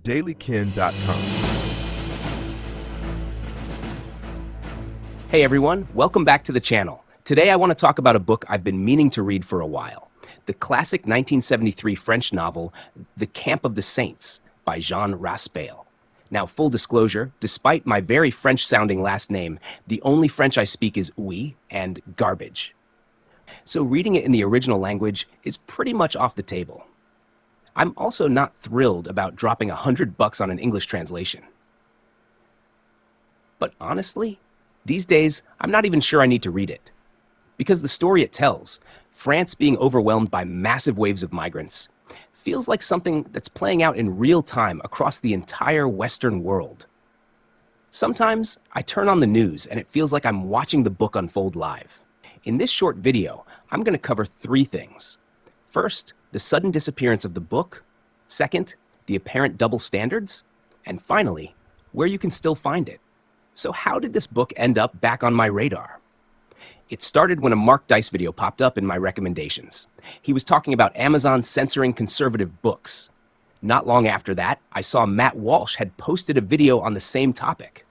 dailykin.com. Hey everyone, welcome back to the channel. Today I want to talk about a book I've been meaning to read for a while. The classic 1973 French novel, The Camp of the Saints by Jean Raspail. Now, full disclosure, despite my very French-sounding last name, the only French I speak is oui and garbage. So reading it in the original language is pretty much off the table. I'm also not thrilled about dropping $100 on an English translation. But honestly, these days, I'm not even sure I need to read it. Because the story it tells, France being overwhelmed by massive waves of migrants, feels like something that's playing out in real time across the entire Western world. Sometimes I turn on the news and it feels like I'm watching the book unfold live. In this short video, I'm going to cover 3 things. First, the sudden disappearance of the book. Second, the apparent double standards. And finally, where you can still find it. So how did this book end up back on my radar? It started when a Mark Dice video popped up in my recommendations. He was talking about Amazon censoring conservative books. Not long after that, I saw Matt Walsh had posted a video on the same topic.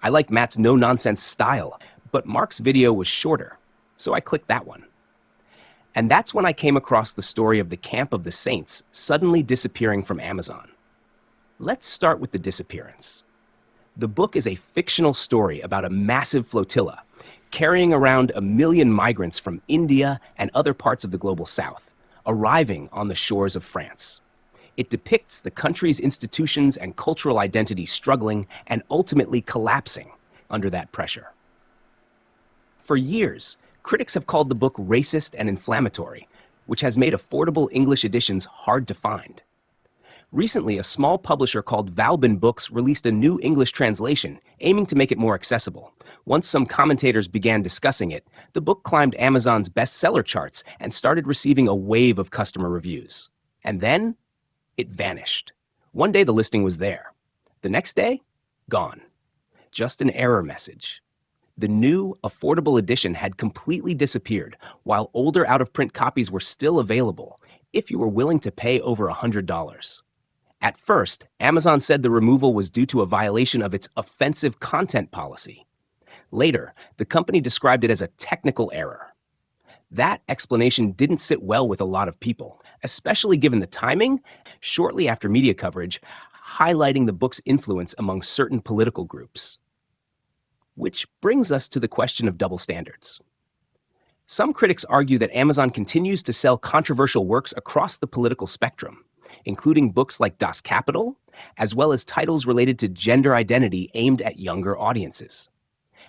I like Matt's no-nonsense style, but Mark's video was shorter, so I clicked that one. And that's when I came across the story of the Camp of the Saints suddenly disappearing from Amazon. Let's start with the disappearance. The book is a fictional story about a massive flotilla carrying around 1 million migrants from India and other parts of the global south, arriving on the shores of France. It depicts the country's institutions and cultural identity struggling and ultimately collapsing under that pressure. For years, critics have called the book racist and inflammatory, which has made affordable English editions hard to find. Recently, a small publisher called Valbin Books released a new English translation, aiming to make it more accessible. Once some commentators began discussing it, the book climbed Amazon's bestseller charts and started receiving a wave of customer reviews. And then, it vanished. One day the listing was there. The next day, gone. Just an error message. The new, affordable edition had completely disappeared, while older out-of-print copies were still available, if you were willing to pay over $100. At first, Amazon said the removal was due to a violation of its offensive content policy. Later, the company described it as a technical error. That explanation didn't sit well with a lot of people, especially given the timing, shortly after media coverage, highlighting the book's influence among certain political groups. Which brings us to the question of double standards. Some critics argue that Amazon continues to sell controversial works across the political spectrum, including books like Das Kapital, as well as titles related to gender identity aimed at younger audiences.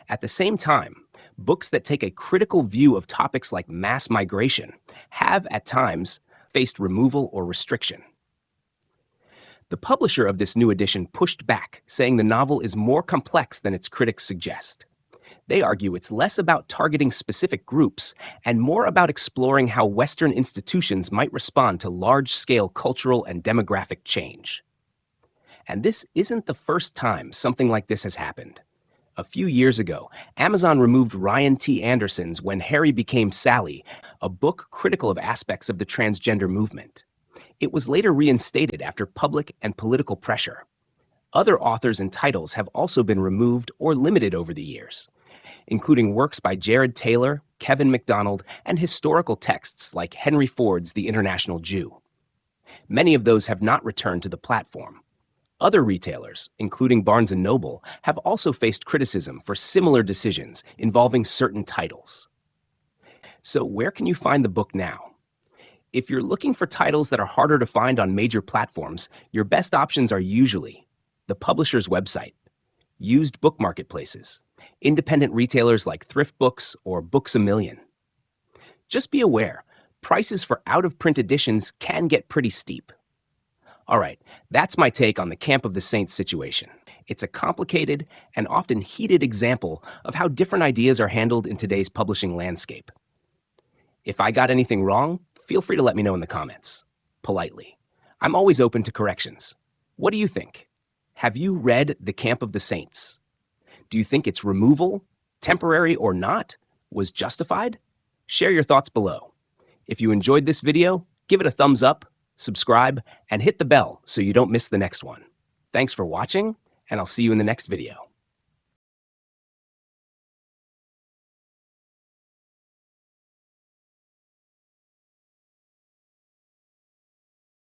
At the same time, books that take a critical view of topics like mass migration have, at times, faced removal or restriction. The publisher of this new edition pushed back, saying the novel is more complex than its critics suggest. They argue it's less about targeting specific groups and more about exploring how Western institutions might respond to large-scale cultural and demographic change. And this isn't the first time something like this has happened. A few years ago, Amazon removed Ryan T. Anderson's When Harry Became Sally, a book critical of aspects of the transgender movement. It was later reinstated after public and political pressure. Other authors and titles have also been removed or limited over the years, including works by Jared Taylor, Kevin MacDonald, and historical texts like Henry Ford's The International Jew. Many of those have not returned to the platform. Other retailers, including Barnes & Noble, have also faced criticism for similar decisions involving certain titles. So where can you find the book now? If you're looking for titles that are harder to find on major platforms, your best options are usually the publisher's website, used book marketplaces, independent retailers like Thrift Books or Books A Million. Just be aware, prices for out-of-print editions can get pretty steep. All right, that's my take on the Camp of the Saints situation. It's a complicated and often heated example of how different ideas are handled in today's publishing landscape. If I got anything wrong, feel free to let me know in the comments, politely. I'm always open to corrections. What do you think? Have you read The Camp of the Saints? Do you think its removal, temporary or not, was justified? Share your thoughts below. If you enjoyed this video, give it a thumbs up, subscribe, and hit the bell so you don't miss the next one. Thanks for watching, and I'll see you in the next video.